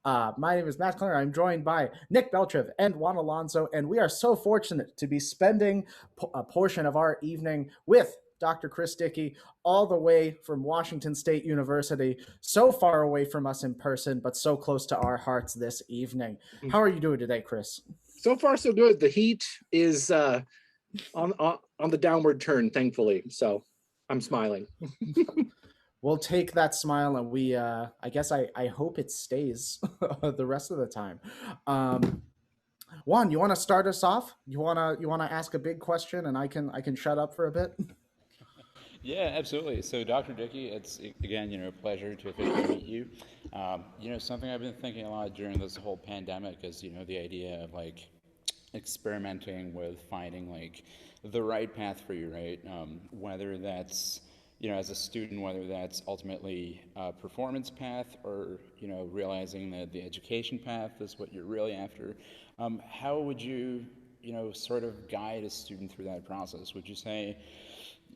My name is Matt Klinger. I'm joined by Nick Belchev and Juan Alonso, and we are so fortunate to be spending a portion of our evening with Dr. Chris Dickey, all the way from Washington State University, so far away from us in person, but so close to our hearts this evening. How are you doing today, Chris? So far, so good. The heat is on the downward turn, thankfully. So I'm smiling. We'll take that smile, and I guess I hope it stays the rest of the time. Juan, you want to start us off? You wanna ask a big question, and I can shut up for a bit. Yeah, absolutely. So, Dr. Dickey, it's again, a pleasure to officially meet you. Something I've been thinking a lot during this whole pandemic is, the idea of like experimenting with finding like the right path for you, right? Whether that's, as a student, whether that's ultimately a performance path or, realizing that the education path is what you're really after. How would you, sort of guide a student through that process? Would you say,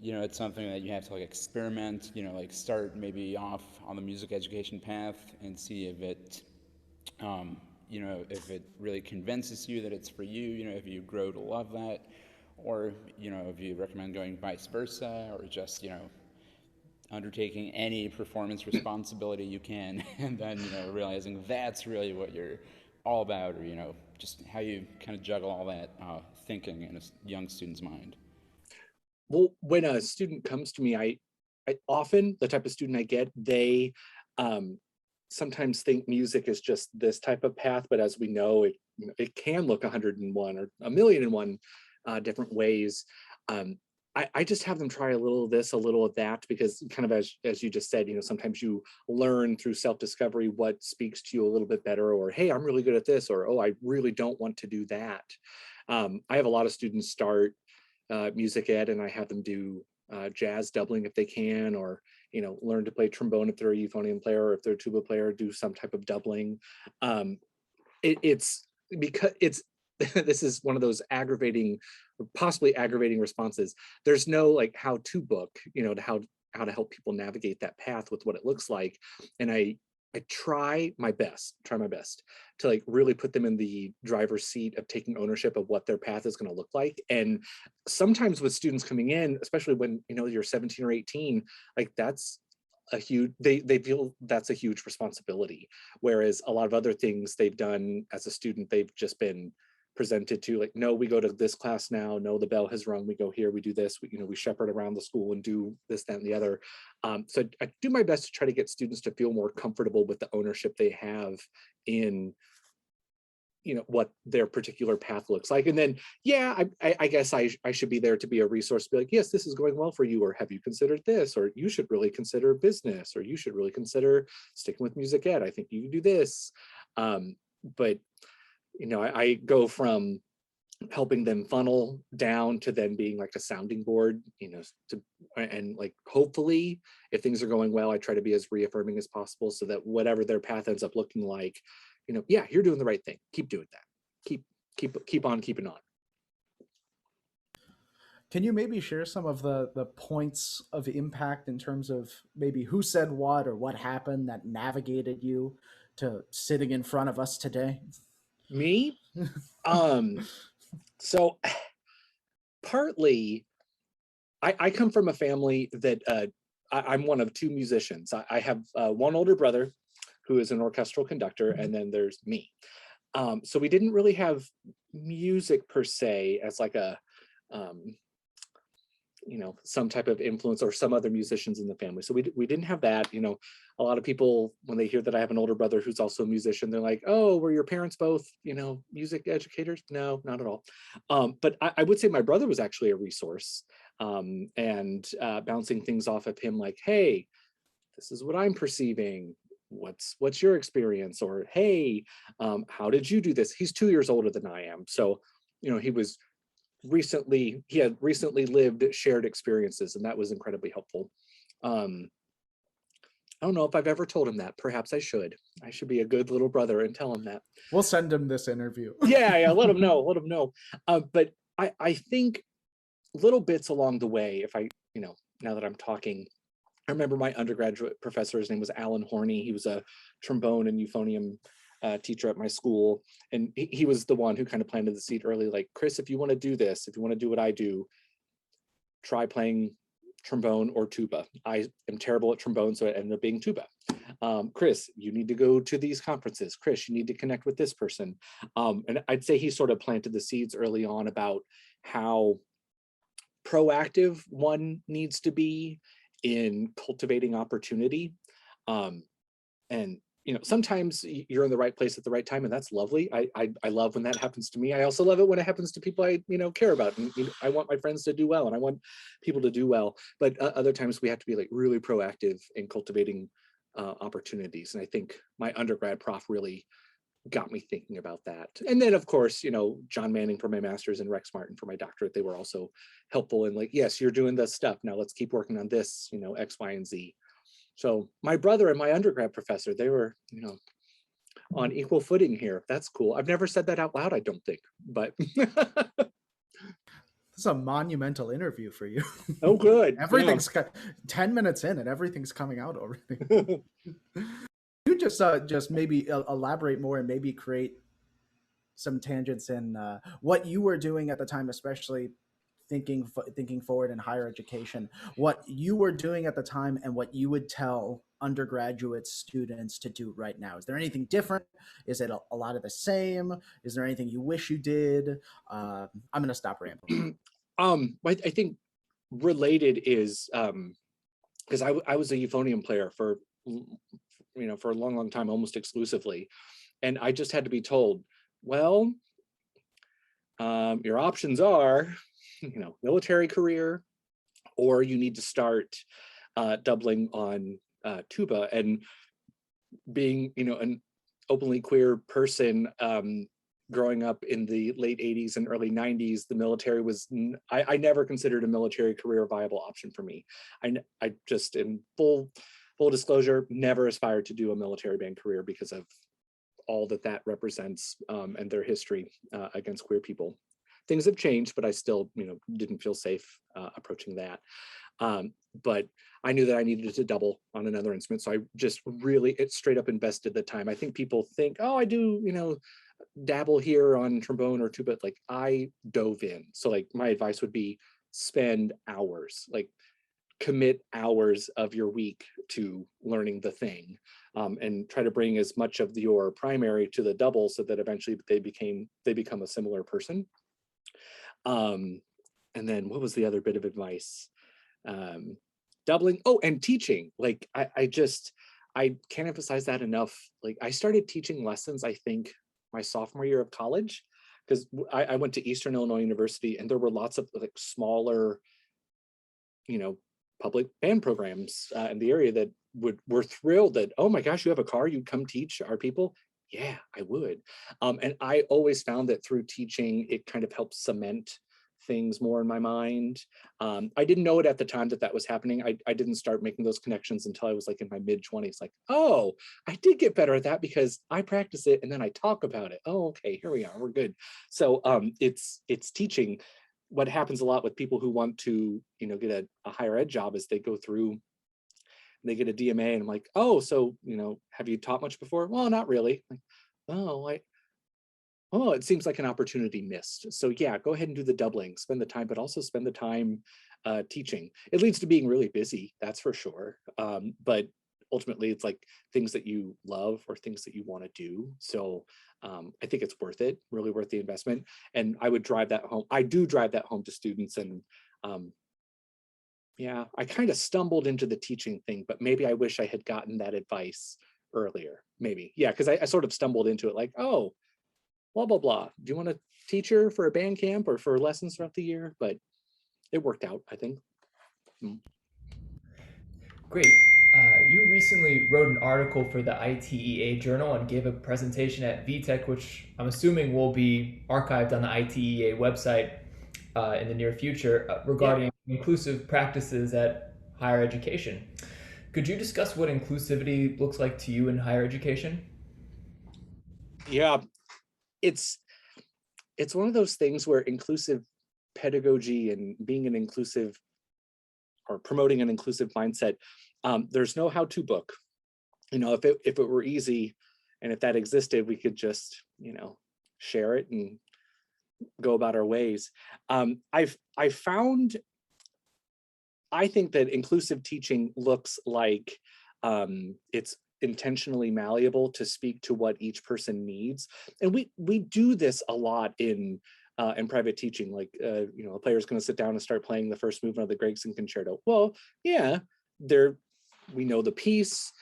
it's something that you have to like experiment, like start maybe off on the music education path and see if it, if it really convinces you that it's for you, if you grow to love that, or, if you recommend going vice versa, or just, undertaking any performance responsibility you can, and then, realizing that's really what you're all about, or, just how you kind of juggle all that thinking in a young student's mind. Well, when a student comes to me, I often, the type of student I get, they sometimes think music is just this type of path, but as we know, it can look 101 or a million and one different ways. I just have them try a little of this, a little of that, because kind of as you just said, sometimes you learn through self-discovery what speaks to you a little bit better, or hey, I'm really good at this, or oh, I really don't want to do that. I have a lot of students start music ed, and I have them do jazz doubling if they can, or learn to play trombone if they're a euphonium player, or if they're a tuba player, do some type of doubling. It's because it's this is one of those possibly aggravating responses. There's no like how-to book, to how to help people navigate that path with what it looks like, and I try my best to like really put them in the driver's seat of taking ownership of what their path is going to look like. And sometimes with students coming in, especially when you're 17 or 18, like that's a huge they feel that's a huge responsibility. Whereas a lot of other things they've done as a student, they've just been presented to like, no, we go to this class now, no, the bell has rung, we go here, we do this, we shepherd around the school and do this, that, and the other. So I do my best to try to get students to feel more comfortable with the ownership they have in what their particular path looks like. And then yeah, I guess I should be there to be a resource to be like, yes, this is going well for you, or have you considered this, or you should really consider business, or you should really consider sticking with music ed, I think you can do this. But I go from helping them funnel down to then being like a sounding board, and like hopefully if things are going well, I try to be as reaffirming as possible so that whatever their path ends up looking like, yeah, you're doing the right thing. Keep doing that. Keep on keeping on. Can you maybe share some of the points of impact in terms of maybe who said what or what happened that navigated you to sitting in front of us today? Me? So partly I come from a family that I'm one of two musicians. I have one older brother who is an orchestral conductor, and then there's me. So we didn't really have music per se as like a some type of influence, or some other musicians in the family. So we didn't have that. A lot of people, when they hear that I have an older brother who's also a musician, they're like, oh, were your parents both music educators? No, not at all. But I would say my brother was actually a resource, and bouncing things off of him like, hey, this is what I'm perceiving, what's your experience, or hey, how did you do this? He's 2 years older than I am, so he had recently lived shared experiences, and that was incredibly helpful. I don't know if I've ever told him that. Perhaps I should be a good little brother and tell him that. We'll send him this interview. Yeah, let him know. But I think little bits along the way, if now that I'm talking, I remember my undergraduate professor, his name was Alan Horney. He was a trombone and euphonium teacher at my school, and he was the one who kind of planted the seed early, like, Chris, if you want to do this, if you want to do what I do, try playing trombone or tuba. I am terrible at trombone, so it ended up being tuba. Chris, you need to go to these conferences. Chris, you need to connect with this person. And I'd say he sort of planted the seeds early on about how proactive one needs to be in cultivating opportunity. And sometimes you're in the right place at the right time, and that's lovely. I love when that happens to me. I also love it when it happens to people I care about. And I want my friends to do well, and I want people to do well. But other times we have to be like really proactive in cultivating opportunities. And I think my undergrad prof really got me thinking about that. And then of course, John Manning for my master's and Rex Martin for my doctorate, they were also helpful in like, yes, you're doing this stuff. Now let's keep working on this, X, Y, and Z. So my brother and my undergrad professor, they were, on equal footing here. That's cool. I've never said that out loud, I don't think, but. This is a monumental interview for you. Oh, good. Everything's 10 minutes in and everything's coming out already. You just maybe elaborate more and maybe create some tangents in what you were doing at the time, especially thinking forward in higher education, what you were doing at the time and what you would tell undergraduate students to do right now. Is there anything different? Is it a lot of the same? Is there anything you wish you did? I'm going to stop rambling. I think related is because I was a euphonium player for a long time, almost exclusively, and I just had to be told, well, your options are military career, or you need to start doubling on tuba. And being an openly queer person, growing up in the late 80s and early 90s, the military was, I never considered a military career a viable option for me. I just, in full disclosure, never aspired to do a military band career because of all that represents and their history against queer people. Things have changed, but I still, didn't feel safe approaching that. But I knew that I needed to double on another instrument. So I just really, straight up invested the time. I think people think, oh, I do, dabble here on trombone or tuba. Like, I dove in. So like my advice would be spend hours, like commit hours of your week to learning the thing, and try to bring as much of your primary to the double so that eventually they become a similar person. And then what was the other bit of advice? Doubling. Oh, and teaching. Like I can't emphasize that enough. Like I started teaching lessons, I think, my sophomore year of college, because I went to Eastern Illinois University, and there were lots of like smaller, public band programs in the area that were thrilled that, oh my gosh, you have a car, you come teach our people. Yeah, I would. And I always found that through teaching, it kind of helped cement things more in my mind. I didn't know it at the time that was happening. I didn't start making those connections until I was like in my mid-20s. Like, oh, I did get better at that because I practice it and then I talk about it. Oh, okay, here we are, we're good. So it's teaching. What happens a lot with people who want to, get a higher ed job is they go through, they get a DMA, and I'm like, oh, so, have you taught much before? Well, not really. Like, oh, it seems like an opportunity missed. So yeah, go ahead and do the doubling, spend the time, but also spend the time teaching. It leads to being really busy, that's for sure. But ultimately it's like things that you love or things that you want to do. So I think it's worth it, really worth the investment. And I would drive that home. I do drive that home to students. And yeah, I kind of stumbled into the teaching thing, but maybe I wish I had gotten that advice earlier, maybe. Yeah, because I sort of stumbled into it like, oh, blah, blah, blah. Do you want a teacher for a band camp or for lessons throughout the year? But it worked out, I think. Great. You recently wrote an article for the ITEA Journal and gave a presentation at VTech, which I'm assuming will be archived on the ITEA website in the near future, regarding inclusive practices at higher education. Could you discuss what inclusivity looks like to you in higher education? Yeah, it's one of those things where inclusive pedagogy and being an inclusive or promoting an inclusive mindset, there's no how-to book. If it were easy, And if that existed, we could just, share it and go about our ways. I found, I think that inclusive teaching looks like it's intentionally malleable to speak to what each person needs. And we do this a lot in private teaching. Like, a player is going to sit down and start playing the first movement of the Gregson Concerto. Well, yeah, we know the piece,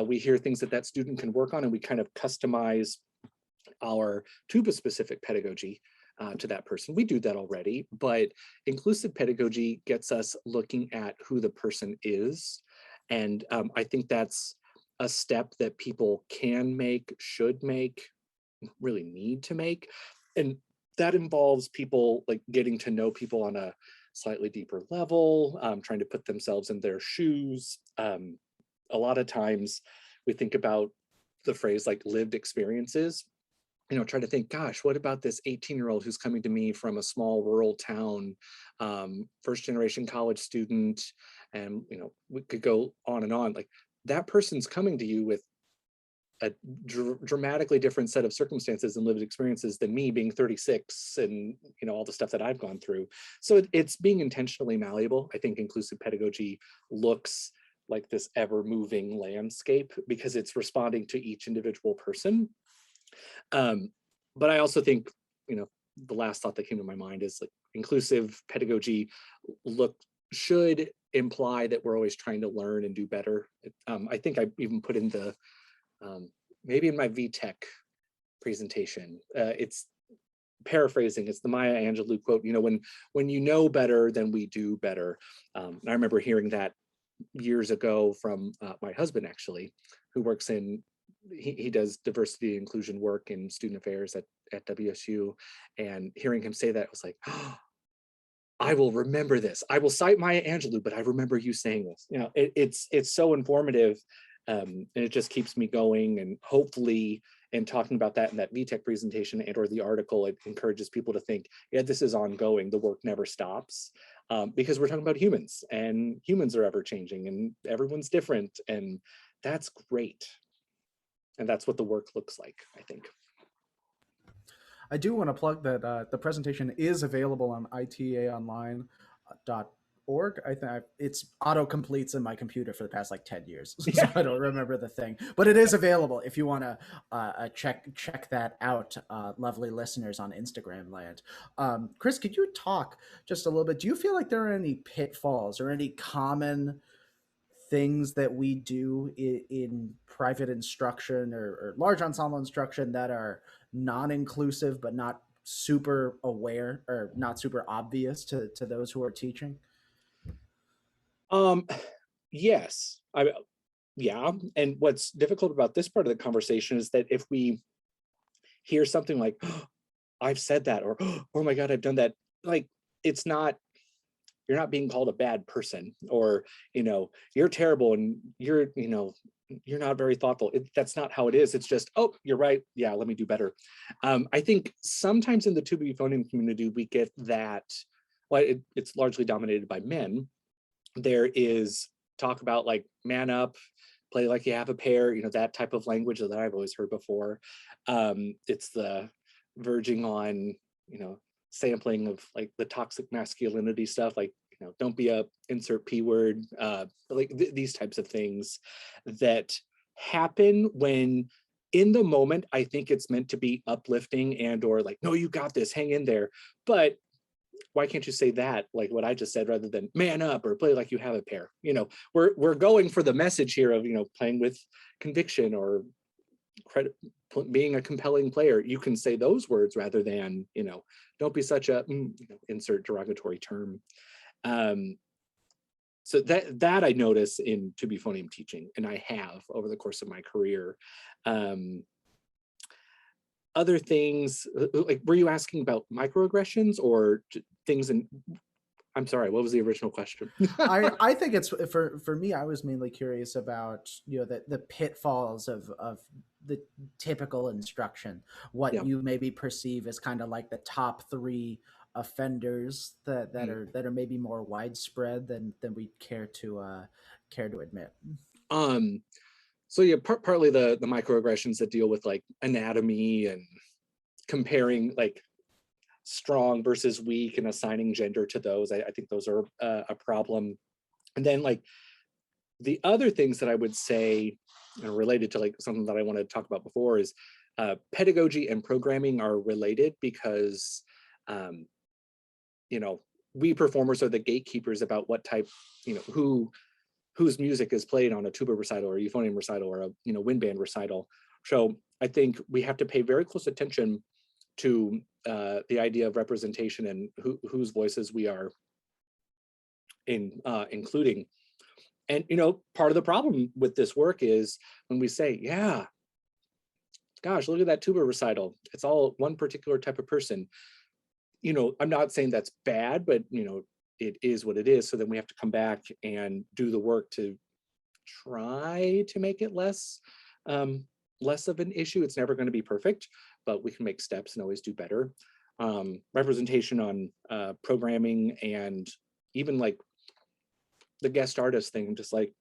we hear things that student can work on, and we kind of customize our tuba specific pedagogy to that person. We do that already, but inclusive pedagogy gets us looking at who the person is. And I think that's a step that people can make, should make, really need to make. And that involves people like getting to know people on a slightly deeper level, trying to put themselves in their shoes. A lot of times we think about the phrase like lived experiences, try to think, gosh, what about this 18-year-old who's coming to me from a small rural town, first generation college student, and we could go on and on. Like, that person's coming to you with a dramatically different set of circumstances and lived experiences than me being 36 and all the stuff that I've gone through. So it's being intentionally malleable. I think inclusive pedagogy looks like this ever-moving landscape because it's responding to each individual person. But I also think, the last thought that came to my mind is like inclusive pedagogy should imply that we're always trying to learn and do better. I think I even put in the, maybe in my VTech presentation, it's paraphrasing, it's the Maya Angelou quote, when you know better, then we do better. And I remember hearing that years ago from my husband, actually, who works in, he does diversity and inclusion work in student affairs at WSU, and hearing him say that, I was like, oh, I will remember this. I will cite Maya Angelou, but I remember you saying this. It's so informative, and it just keeps me going. And hopefully, in talking about that in that VTech presentation and or the article, it encourages people to think, yeah, this is ongoing. The work never stops, because we're talking about humans, and humans are ever changing, and everyone's different, and that's great. And that's what the work looks like, I think. I do want to plug that the presentation is available on itaonline.org. I think it's auto-completes in my computer for the past like 10 years, so I don't remember the thing. But it is available if you want to check that out, lovely listeners on Instagram land. Chris, could you talk just a little bit? Do you feel like there are any pitfalls or any common things that we do in private instruction or large ensemble instruction that are non-inclusive but not super aware or not super obvious to those who are teaching? Yes, yeah. And what's difficult about this part of the conversation is that if we hear something like, oh, I've said that, or oh my God, I've done that, like, it's not, you're not being called a bad person, or you're terrible and you're not very thoughtful. That's not how it is. It's just, oh, you're right, yeah, let me do better. I think sometimes in the tuba euphonium community we get that, well, it's largely dominated by men. There is talk about like, man up, play like you have a pair, that type of language that I've always heard before. It's the verging on sampling of like the toxic masculinity stuff, like don't be a insert P word, like these types of things that happen when in the moment I think it's meant to be uplifting and or like, no, you got this, hang in there. But why can't you say that, like what I just said, rather than man up or play like you have a pair? We're going for the message here of playing with conviction or being a compelling player. You can say those words rather than don't be such a insert derogatory term. So that I notice in tuba euphonium teaching, and I have over the course of my career. Other things, like, were you asking about microaggressions or things in, I'm sorry, what was the original question? I think it's for me, I was mainly curious about the pitfalls of the typical instruction, what you maybe perceive as kind of like the top 3 offenders that are maybe more widespread than we care to admit. So yeah, partly the microaggressions that deal with like anatomy and comparing like strong versus weak and assigning gender to those. I think those are a problem. And then like the other things that I would say related to like something that I wanted to talk about before is pedagogy and programming are related because, you know, we performers are the gatekeepers about what type, you know, whose music is played on a tuba recital or a euphonium recital or a, you know, wind band recital. So I think we have to pay very close attention to the idea of representation and whose voices we are including. And, you know, part of the problem with this work is when we say, yeah, gosh, look at that tuba recital. It's all one particular type of person. You know, I'm not saying that's bad, but, you know, it is what it is. So then we have to come back and do the work to try to make it less of an issue. It's never going to be perfect, but we can make steps and always do better. Representation on programming and even like the guest artist thing, just like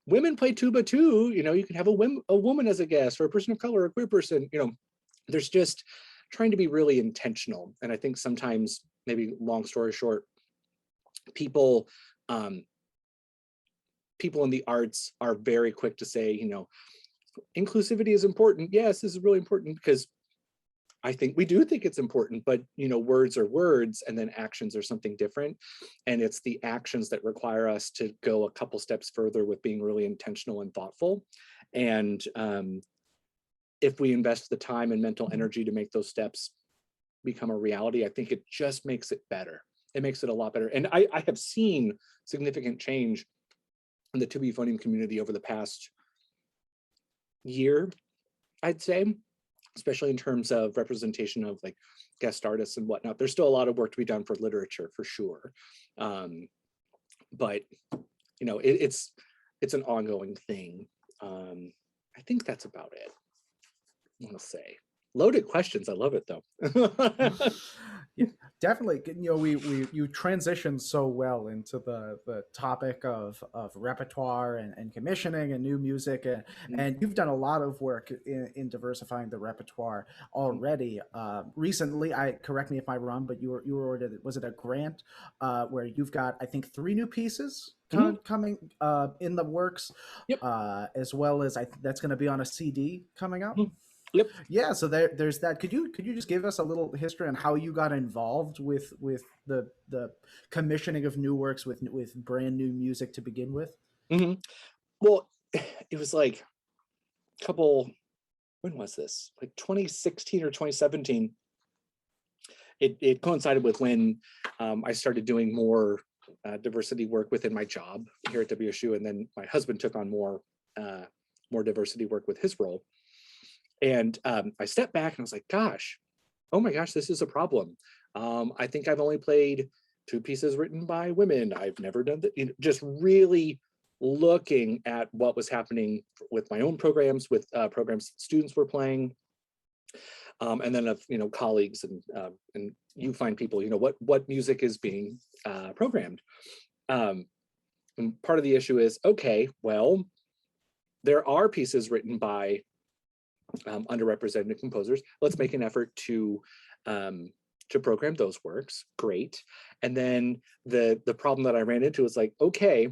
women play tuba too, you know, you can have a woman as a guest or a person of color, a queer person, you know, there's just trying to be really intentional. And I think sometimes, maybe long story short, people in the arts are very quick to say, you know, inclusivity is important. Yes, this is really important, because I think we do think it's important, but, you know, words are words and then actions are something different. And it's the actions that require us to go a couple steps further with being really intentional and thoughtful. And if we invest the time and mental energy to make those steps become a reality, I think it just makes it better. It makes it a lot better. And I have seen significant change in the tuba euphonium community over the past year, I'd say, especially in terms of representation of like guest artists and whatnot. There's still a lot of work to be done for literature, for sure. But, you know, it's an ongoing thing. I think that's about it. I want to say. Loaded questions. I love it though. Yeah, definitely. You know, you transitioned so well into the topic of repertoire and commissioning and new music, and you've done a lot of work in diversifying the repertoire already. Recently, correct me if I'm wrong, but you were awarded, was it a grant where you've got, I think, 3 new pieces coming in the works, Yep. as well as that's going to be on a CD coming up. Yep. Yeah, so there's that. Could you just give us a little history on how you got involved with the commissioning of new works with brand new music to begin with? Well, it was like a couple, when was this? Like 2016 or 2017. It coincided with when I started doing more diversity work within my job here at WSU, and then my husband took on more diversity work with his role. And I stepped back and I was like, gosh, oh my gosh, this is a problem. I think I've only played 2 pieces written by women. I've never done that. You know, just really looking at what was happening with my own programs, with programs students were playing, and then of, you know, colleagues and you find people, you know, what music is being programmed. And part of the issue is, okay, well, there are pieces written by underrepresented composers. Let's make an effort to program those works. Great. And then the problem that I ran into is like, okay,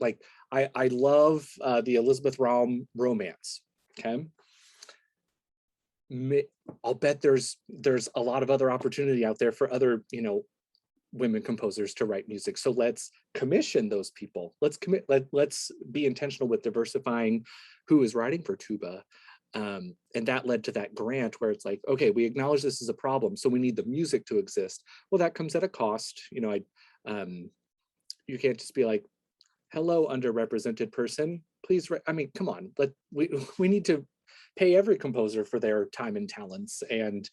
like I love the Elizabeth Raum romance. Okay. I'll bet there's a lot of other opportunity out there for other, you know, women composers to write music. So let's commission those people. Let's be intentional with diversifying who is writing for tuba. And that led to that grant where it's like, okay, we acknowledge this is a problem, so we need the music to exist. Well, that comes at a cost. You know, you can't just be like, hello, underrepresented person, please. I mean, come on, we need to pay every composer for their time and talents. And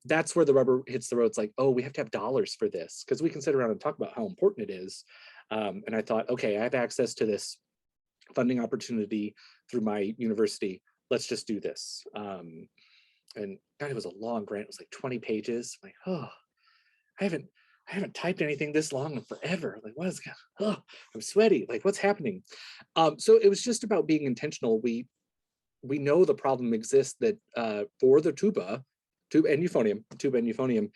that's where the rubber hits the road. It's like, oh, we have to have dollars for this, because we can sit around and talk about how important it is. And I thought, okay, I have access to this funding opportunity through my university. Let's just do this. And God, it was a long grant. It was like 20 pages. I'm like, oh, I haven't, I haven't typed anything this long in forever. Like, what is, oh, I'm sweaty. Like, what's happening? So it was just about being intentional. We know the problem exists that for the tuba and euphonium,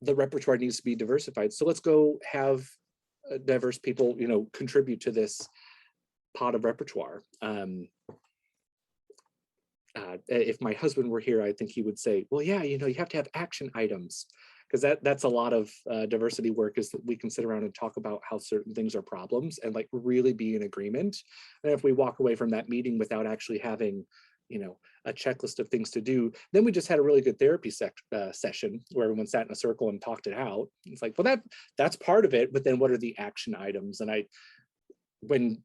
the repertoire needs to be diversified. So let's go have diverse people, contribute to this pot of repertoire. If my husband were here, I think he would say, well, yeah, you have to have action items, because that's a lot of diversity work, is that we can sit around and talk about how certain things are problems and like really be in agreement. And if we walk away from that meeting without actually having, a checklist of things to do, then we just had a really good therapy session where everyone sat in a circle and talked it out. It's like, well, that's part of it, but then what are the action items? And when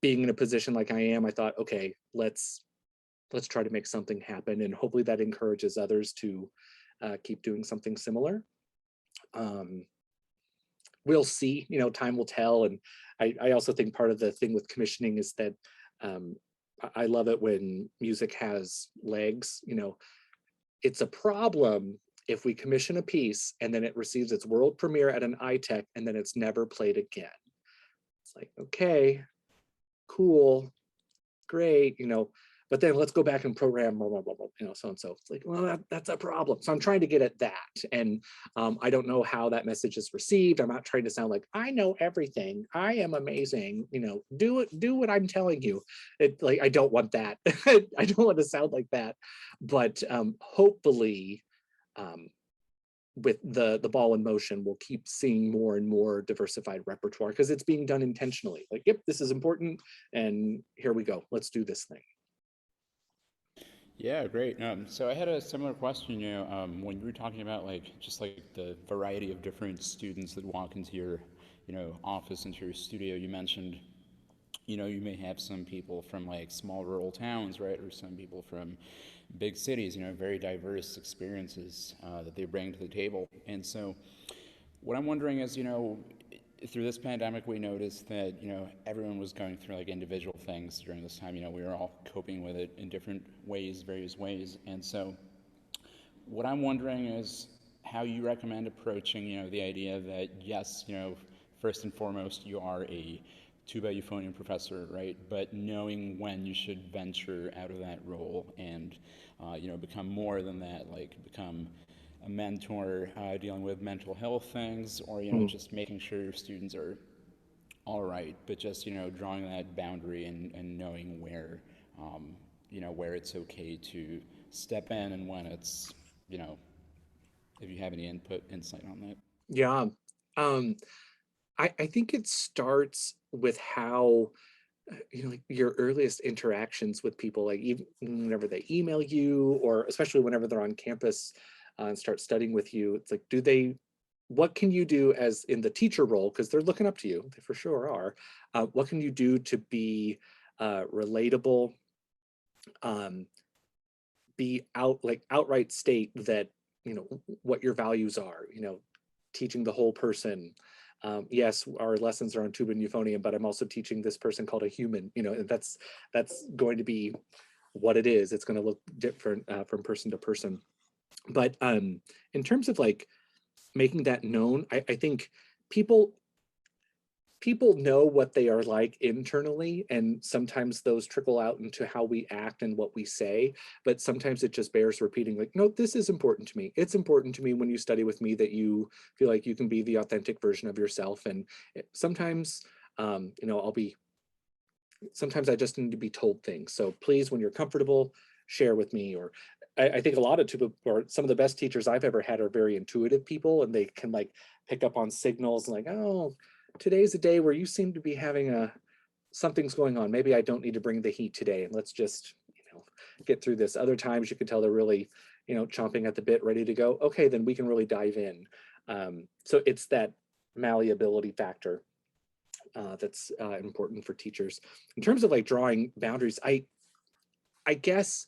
being in a position like I am, I thought, okay, let's try to make something happen, and hopefully that encourages others to keep doing something similar. We'll see, time will tell. And I also think part of the thing with commissioning is that I love it when music has legs. It's a problem if we commission a piece and then it receives its world premiere at an iTech and then it's never played again. It's like, okay, cool, great, but then let's go back and program, blah, blah, blah, blah, so and so. It's like, well, that's a problem. So I'm trying to get at that. And I don't know how that message is received. I'm not trying to sound like, I know everything, I am amazing, do what I'm telling you. I don't want that. I don't want to sound like that. But hopefully, with the ball in motion, we'll keep seeing more and more diversified repertoire, because it's being done intentionally. Like, yep, this is important, and here we go. Let's do this thing. Yeah, great. So I had a similar question, when you were talking about just the variety of different students that walk into your, office, into your studio. You mentioned, you may have some people from small rural towns, right? Or some people from big cities, very diverse experiences that they bring to the table. And so what I'm wondering is, through this pandemic, we noticed that, everyone was going through individual things during this time. We were all coping with it in different ways, various ways. And so what I'm wondering is how you recommend approaching, the idea that, yes, first and foremost, you are a tuba euphonium professor, right? But knowing when you should venture out of that role and, become more than that, become a mentor, dealing with mental health things, or just making sure your students are all right, but just drawing that boundary and knowing where where it's okay to step in, and when it's if you have any insight on that. Yeah, I think it starts with how your earliest interactions with people, even whenever they email you, or especially whenever they're on campus and start studying with you. It's like, what can you do as in the teacher role, because they're looking up to you, they for sure are. What can you do to be relatable, be outright state that what your values are, teaching the whole person. Yes, our lessons are on tuba and euphonium, but I'm also teaching this person called a human, and that's going to be what it is. It's going to look different from person to person. But in terms of making that known, I think people know what they are like internally, and sometimes those trickle out into how we act and what we say. But sometimes it just bears repeating, no, this is important to me. It's important to me when you study with me that you feel like you can be the authentic version of yourself. And sometimes sometimes I just need to be told things. So please, when you're comfortable, share with me. Or I think a lot of or some of the best teachers I've ever had are very intuitive people, and they can pick up on signals, oh, today's a day where you seem to be having something's going on. Maybe I don't need to bring the heat today, and let's just get through this. Other times you can tell they're really chomping at the bit, ready to go. Okay, then we can really dive in. So it's that malleability factor that's important for teachers. In terms of drawing boundaries, I guess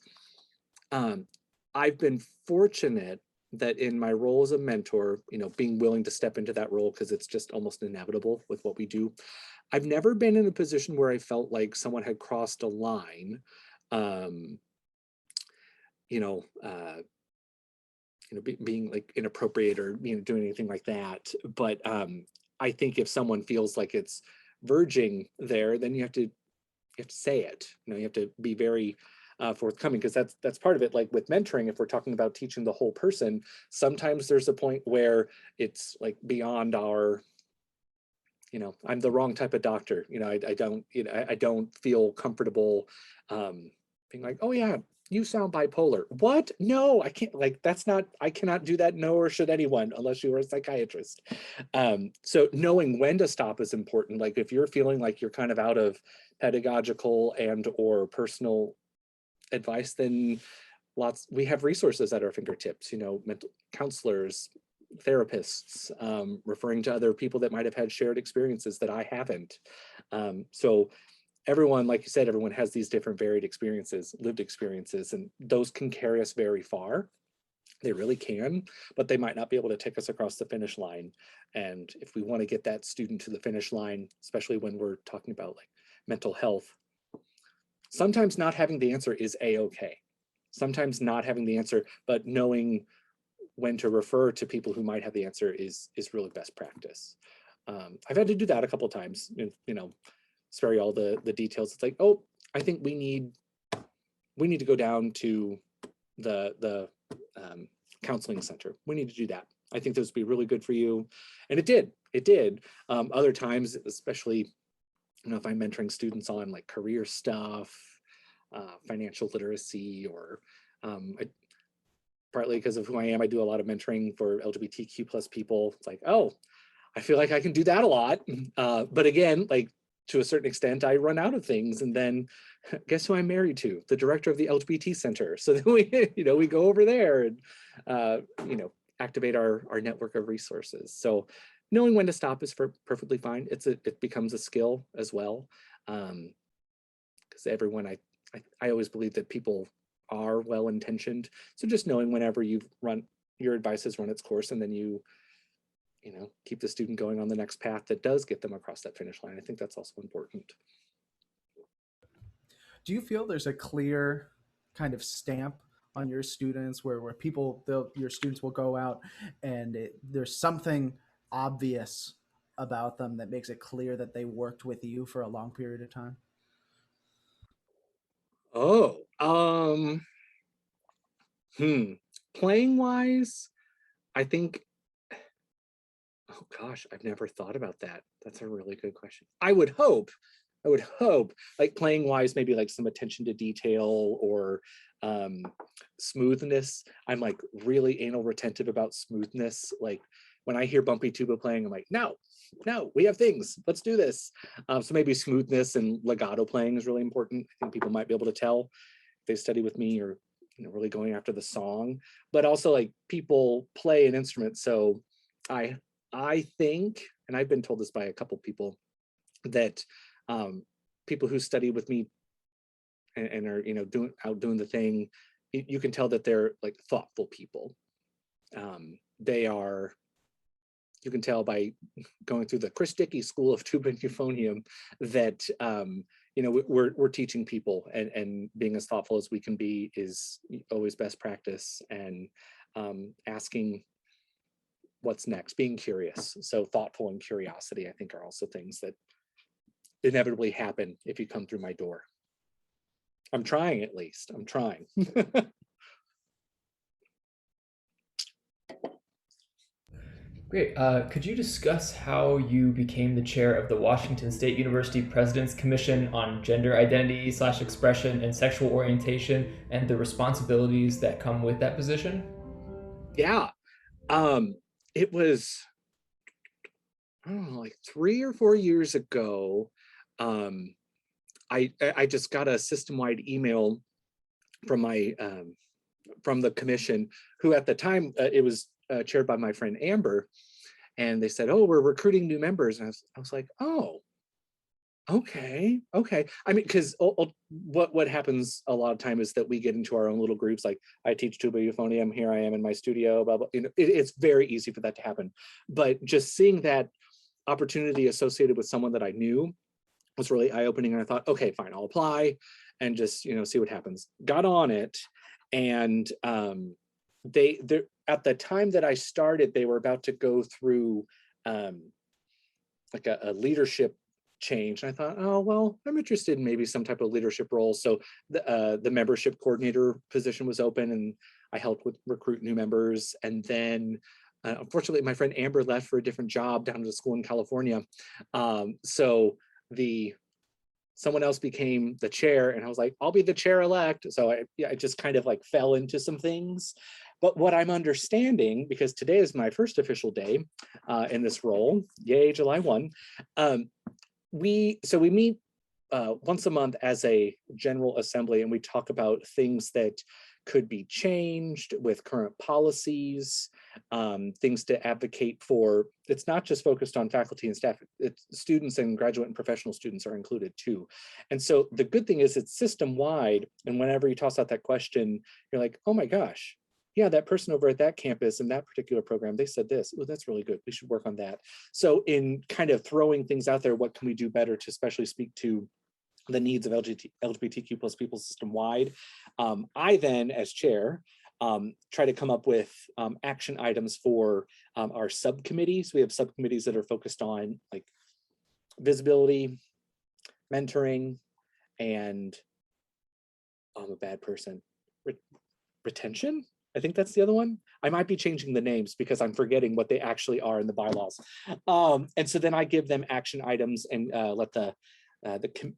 I've been fortunate that in my role as a mentor, being willing to step into that role, because it's just almost inevitable with what we do. I've never been in a position where I felt like someone had crossed a line. being like inappropriate or doing anything like that. But I think if someone feels like it's verging there, then you have to say it. You have to be very forthcoming, because that's part of it. Like with mentoring, if we're talking about teaching the whole person, sometimes there's a point where it's like beyond our, I'm the wrong type of doctor. I don't feel comfortable being like, oh yeah, you sound bipolar. What? No, I can't. Like, I cannot do that. No, or should anyone, unless you are a psychiatrist. So knowing when to stop is important. Like if you're feeling like you're kind of out of pedagogical and or personal advice, then we have resources at our fingertips, mental counselors, therapists, referring to other people that might have had shared experiences that I haven't. So everyone, like you said, everyone has these different varied experiences, lived experiences, and those can carry us very far. They really can, but they might not be able to take us across the finish line. And if we want to get that student to the finish line, especially when we're talking about like mental health, sometimes not having the answer is a-okay. Sometimes not having the answer, but knowing when to refer to people who might have the answer is really best practice. I've had to do that a couple of times, spare you all the details. It's like, oh, I think we need to go down to the counseling center. We need to do that. I think this would be really good for you. And it did. Other times, especially, if I'm mentoring students on like career stuff, financial literacy, or partly because of who I am, I do a lot of mentoring for LGBTQ plus people. It's like, oh, I feel like I can do that a lot. But again, like to a certain extent, I run out of things. And then guess who I'm married to? The director of the LGBT center. So then we go over there and, activate our network of resources. So knowing when to stop is perfectly fine. It becomes a skill as well. Because everyone, I always believe that people are well-intentioned. So just knowing whenever your advice has run its course, and then you keep the student going on the next path that does get them across that finish line. I think that's also important. Do you feel there's a clear kind of stamp on your students where your students will go out and there's something obvious about them that makes it clear that they worked with you for a long period of time? Oh, playing wise, I think, oh gosh, I've never thought about that. That's a really good question. I would hope like playing wise, maybe like some attention to detail or smoothness. I'm like really anal retentive about smoothness. Like when I hear bumpy tuba playing, I'm like, no, we have things, let's do this. So maybe smoothness and legato playing is really important. I think people might be able to tell if they study with me, or really going after the song. But also like people play an instrument. So I think, and I've been told this by a couple people, that people who study with me and are doing the thing, you can tell that they're like thoughtful people. You can tell by going through the Chris Dickey School of Tuba and Euphonium that we're teaching people, and being as thoughtful as we can be is always best practice. And asking what's next, being curious. So thoughtful and curiosity, I think, are also things that inevitably happen if you come through my door. I'm trying, at least. I'm trying. Great. Could you discuss how you became the chair of the Washington State University President's Commission on Gender Identity / Expression and Sexual Orientation, and the responsibilities that come with that position? Yeah. It was, I don't know, like 3 or 4 years ago. I just got a system-wide email from from the commission, who at the time it was chaired by my friend Amber, and they said, "Oh, we're recruiting new members." And I was like, "Oh, okay." I mean, because what happens a lot of time is that we get into our own little groups. Like I teach tuba euphonium, here I am in my studio, blah blah. It's very easy for that to happen. But just seeing that opportunity associated with someone that I knew was really eye-opening, and I thought, okay, fine, I'll apply and just see what happens. Got on it, and at the time that I started, they were about to go through like a leadership change. And I thought, oh, well, I'm interested in maybe some type of leadership role. So the membership coordinator position was open, and I helped with recruit new members. And then unfortunately, my friend Amber left for a different job down at a school in California. So someone else became the chair, and I was like, I'll be the chair elect. So I just kind of like fell into some things. But what I'm understanding, because today is my first official day in this role, yay, July 1, we meet once a month as a general assembly, and we talk about things that could be changed with current policies, things to advocate for. It's not just focused on faculty and staff, it's students, and graduate and professional students are included too. And so the good thing is it's system-wide, and whenever you toss out that question, you're like, oh my gosh, yeah, that person over at that campus in that particular program, they said this. Oh, that's really good. We should work on that. So in kind of throwing things out there, what can we do better to especially speak to the needs of LGBTQ plus people system-wide? I then, as chair, try to come up with action items for our subcommittees. We have subcommittees that are focused on like visibility, mentoring, and I'm a bad person, retention. I think that's the other one. I might be changing the names because I'm forgetting what they actually are in the bylaws. And so then I give them action items and let the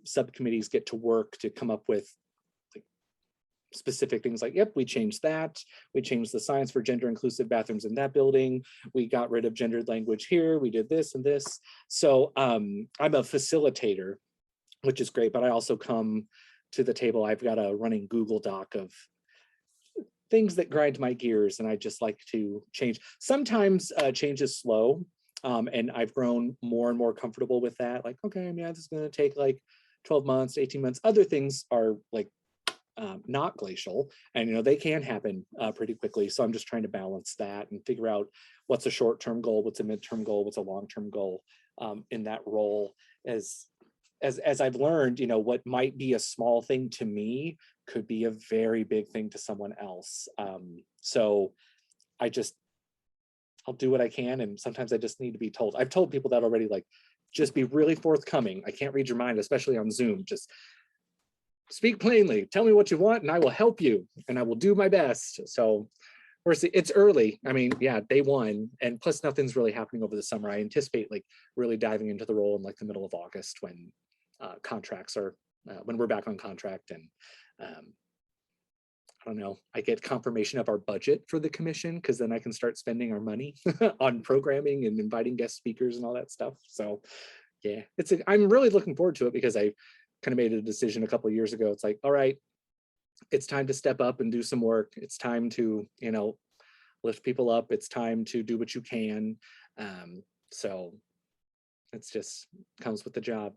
subcommittees get to work to come up with like specific things like, yep, we changed that. We changed the signs for gender inclusive bathrooms in that building. We got rid of gendered language here. We did this and this. So I'm a facilitator, which is great, but I also come to the table. I've got a running Google Doc of things that grind my gears, and I just like to change. Sometimes change is slow, and I've grown more and more comfortable with that. Like, okay, yeah, this is going to take like 12 months, 18 months. Other things are like not glacial, and they can happen pretty quickly. So I'm just trying to balance that and figure out what's a short-term goal, what's a midterm goal, what's a long-term goal in that role. As I've learned, what might be a small thing to me could be a very big thing to someone else. So I'll do what I can, and sometimes I just need to be told. I've told people that already, like, just be really forthcoming. I can't read your mind, especially on Zoom. Just speak plainly, tell me what you want, and I will help you, and I will do my best. So it's early. I mean, yeah, day one, and plus nothing's really happening over the summer. I anticipate like really diving into the role in like the middle of August when contracts are, when we're back on contract, and I don't know, I get confirmation of our budget for the commission, because then I can start spending our money on programming and inviting guest speakers and all that stuff. So yeah, I'm really looking forward to it, because I kind of made a decision a couple of years ago. It's like, all right, it's time to step up and do some work. It's time to, lift people up. It's time to do what you can. So it's just comes with the job.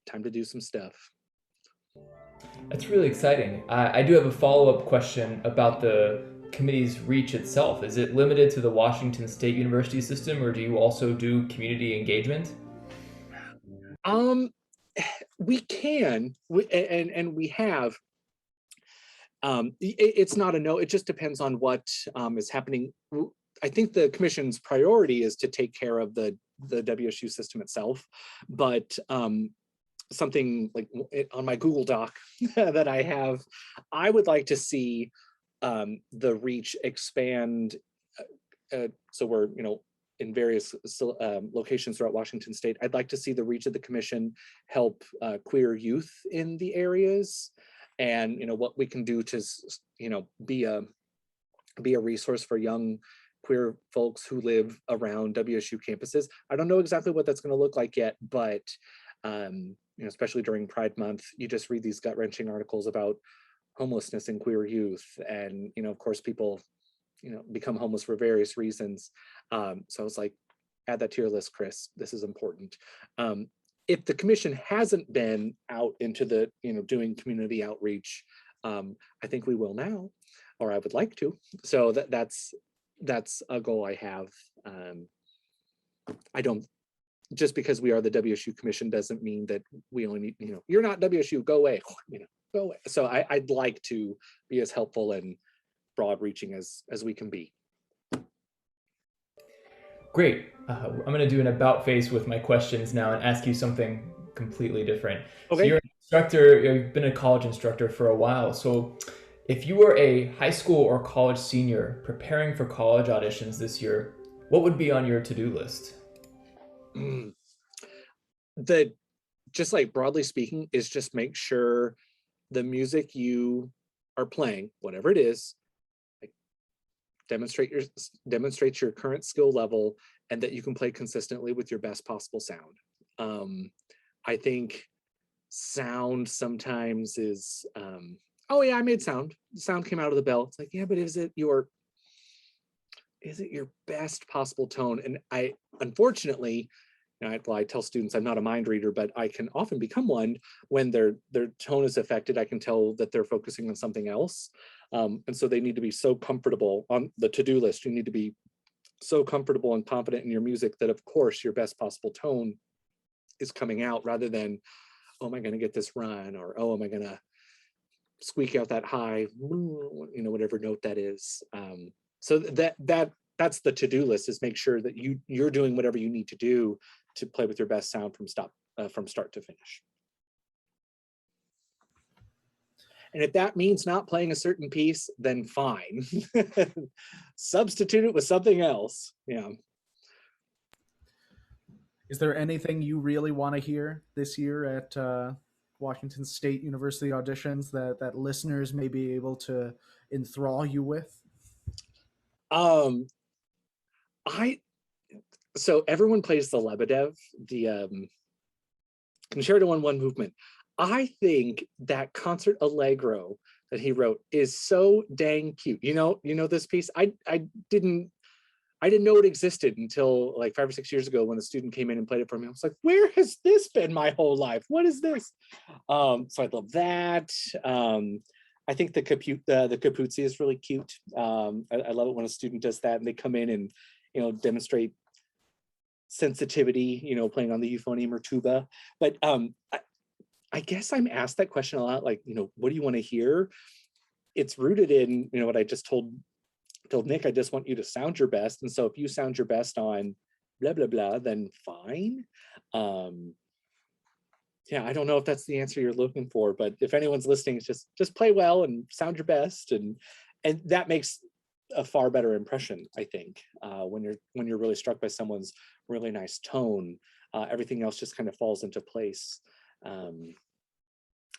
Time to do some stuff. That's really exciting. I do have a follow-up question about the committee's reach itself. Is it limited to the Washington State University system, or do you also do community engagement? We can, and we have. It's not a no, it just depends on what is happening. I think the commission's priority is to take care of the WSU system itself, but something like on my Google Doc that I have, I would like to see the reach expand. So we're, in various locations throughout Washington State. I'd like to see the reach of the commission help queer youth in the areas, and what we can do to be a resource for young queer folks who live around WSU campuses. I don't know exactly what that's going to look like yet, but especially during Pride Month, you just read these gut-wrenching articles about homelessness in queer youth, and of course people become homeless for various reasons. So I was like, add that to your list, Chris. This is important. If the commission hasn't been out into the doing community outreach, I think we will now, or I would like to. So that's a goal I have. I don't, just because we are the WSU commission doesn't mean that we only need, you're not WSU, go away, go away. So I'd like to be as helpful and broad reaching as we can be. Great. I'm going to do an about face with my questions now and ask you something completely different. So Okay. you're an instructor, you've been a college instructor for a while. So if you were a high school or college senior preparing for college auditions this year, what would be on your to-do list? The just like broadly speaking is just make sure the music you are playing, whatever it is, like demonstrates your current skill level and that you can play consistently with your best possible sound. I think sound sometimes is oh yeah, I made sound. The sound came out of the bell. It's like, yeah, but is it your best possible tone? And I unfortunately, I tell students I'm not a mind reader, but I can often become one when their tone is affected. I can tell that they're focusing on something else. And so they need to be so comfortable on the to-do list. You need to be so comfortable and confident in your music that of course your best possible tone is coming out rather than, oh, am I going to get this run? Or, oh, am I going to squeak out that high, whatever note that is. So that's the to-do list, is make sure that you're doing whatever you need to do to play with your best sound from start to finish. And if that means not playing a certain piece, then fine. Substitute it with something else. Yeah. Is there anything you really want to hear this year at Washington State University auditions that listeners may be able to enthrall you with? So everyone plays the Lebedev, the Concerto in One Movement. I think that concert Allegro that he wrote is so dang cute. You know this piece. I didn't know it existed until like 5 or 6 years ago when a student came in and played it for me. I was like, where has this been my whole life? What is this? So I love that. I think the Capuzzi is really cute. I love it when a student does that and they come in and demonstrate sensitivity, playing on the euphonium or tuba. But I guess I'm asked that question a lot, like, what do you want to hear? It's rooted in, what I just told Nick. I just want you to sound your best. And so if you sound your best on blah, blah, blah, then fine. Yeah, I don't know if that's the answer you're looking for, but if anyone's listening, it's just play well and sound your best. And that makes a far better impression, I think, when you're really struck by someone's really nice tone. Everything else just kind of falls into place. And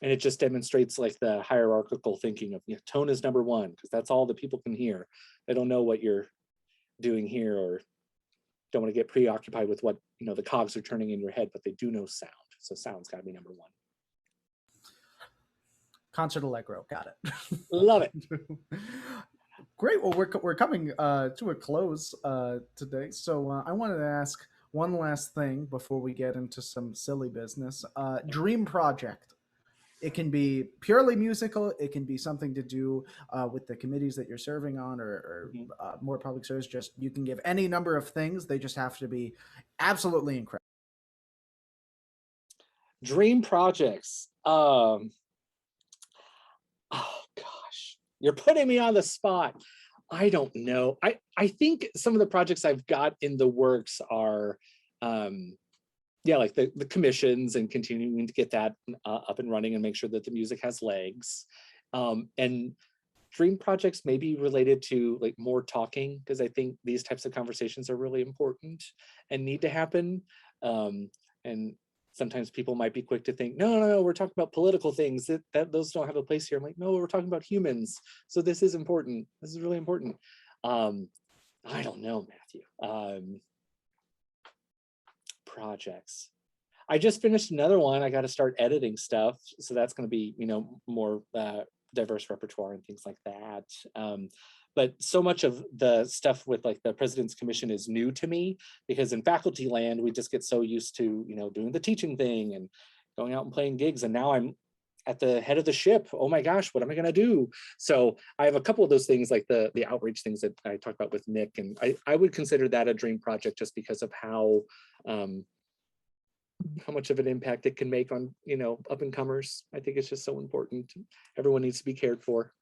it just demonstrates like the hierarchical thinking of tone is number one, because that's all that people can hear. They don't know what you're doing here, or don't want to get preoccupied with what the cogs are turning in your head, but they do know sound. So sound's got to be number one. Concert Allegro, got it. Love it. Great. Well, we're coming to a close today, so I wanted to ask one last thing before we get into some silly business. Dream project. It can be purely musical. It can be something to do with the committees that you're serving on, or more public service. Just you can give any number of things. They just have to be absolutely incredible. Dream projects. Oh gosh, you're putting me on the spot. I don't know. I think some of the projects I've got in the works are like the commissions and continuing to get that up and running and make sure that the music has legs. And dream projects may be related to like more talking, because I think these types of conversations are really important and need to happen. And sometimes people might be quick to think, no, we're talking about political things, that those don't have a place here. I'm like, no, we're talking about humans. So this is important. This is really important. I don't know, Matthew. Projects. I just finished another one. I got to start editing stuff, so that's going to be more diverse repertoire and things like that. But so much of the stuff with like the President's Commission is new to me, because in faculty land we just get so used to doing the teaching thing and going out and playing gigs, and now I'm at the head of the ship. Oh my gosh, what am I going to do? So I have a couple of those things, like the outreach things that I talked about with Nick, and I would consider that a dream project just because of how much of an impact it can make on up and comers. I think it's just so important. Everyone needs to be cared for.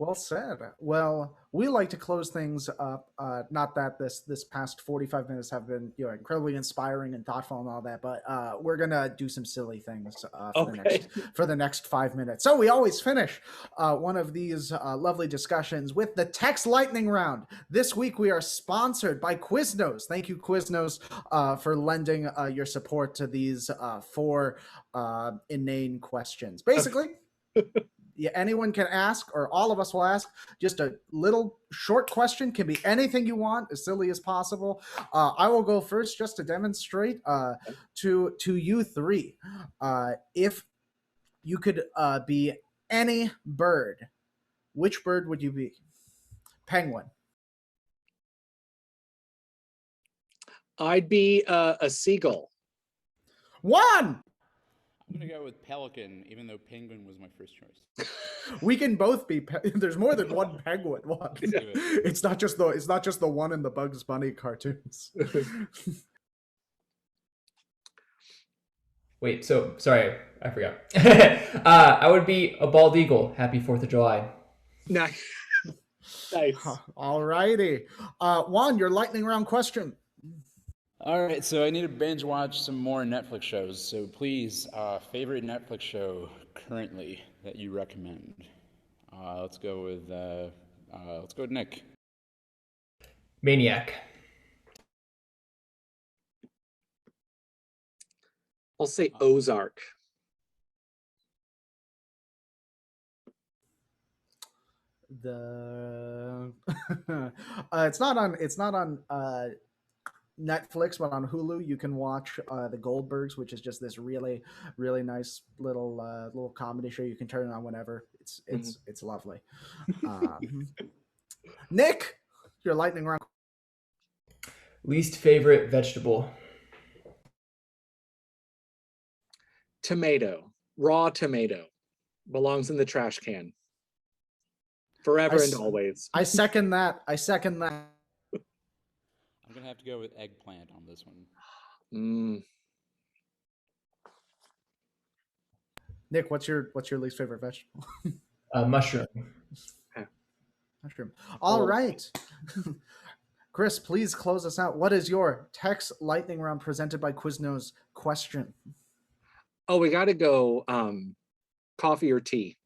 Well said. Well, we like to close things up. Not that this past 45 minutes have been incredibly inspiring and thoughtful and all that, but we're gonna do some silly things Okay. for the next 5 minutes. So we always finish one of these lovely discussions with the TECS lightning round. This week we are sponsored by Quiznos. Thank you, Quiznos, for lending your support to these four inane questions. Basically. Yeah, anyone can ask, or all of us will ask, just a little short question. Can be anything you want, as silly as possible. I will go first just to demonstrate to you three. If you could be any bird, which bird would you be? Penguin. I'd be a seagull. One. I'm gonna go with pelican, even though penguin was my first choice. We can both be. There's more than one penguin. One. It's not just the one in the Bugs Bunny cartoons. Wait, so sorry, I forgot. I would be a bald eagle. Happy 4th of July. Nice. Nice. All righty. Juan, your lightning round question. All right, so I need to binge watch some more Netflix shows. So please, favorite Netflix show currently that you recommend? Let's go with Nick. Maniac. I'll say Ozark. It's not on Netflix, but on Hulu you can watch the Goldbergs, which is just this really nice little comedy show. You can turn it on whenever. It's lovely. Nick, your lightning round. Least favorite vegetable. Tomato. Raw tomato. Belongs in the trash can. Forever and always. I second that. I'm gonna have to go with eggplant on this one. Nick, what's your least favorite vegetable? Mushroom. Mushroom. All right. Chris, please close us out. What is your TECS lightning round presented by Quiznos question? Oh, we got to go coffee or tea.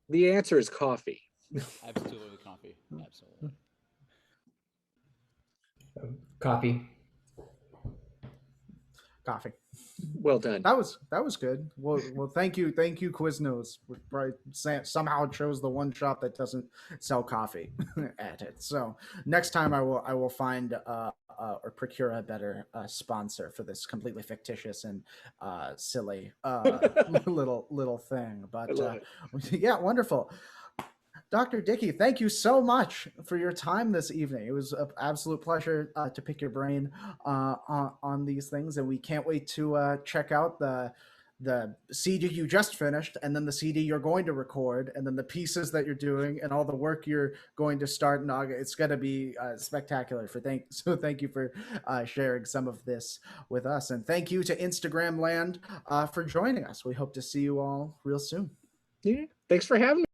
The answer is coffee. Absolutely coffee. Absolutely. Coffee. Coffee. Well done. That was good. Well, thank you, Quiznos. Right, somehow chose the one shop that doesn't sell coffee at it. So next time I will find or procure a better sponsor for this completely fictitious and silly little thing. But yeah, wonderful. Dr. Dickey, thank you so much for your time this evening. It was an absolute pleasure to pick your brain on these things, and we can't wait to check out the CD you just finished, and then the CD you're going to record, and then the pieces that you're doing, and all the work you're going to start in August. It's going to be spectacular. So thank you for sharing some of this with us, and thank you to Instagram Land for joining us. We hope to see you all real soon. Yeah, thanks for having me.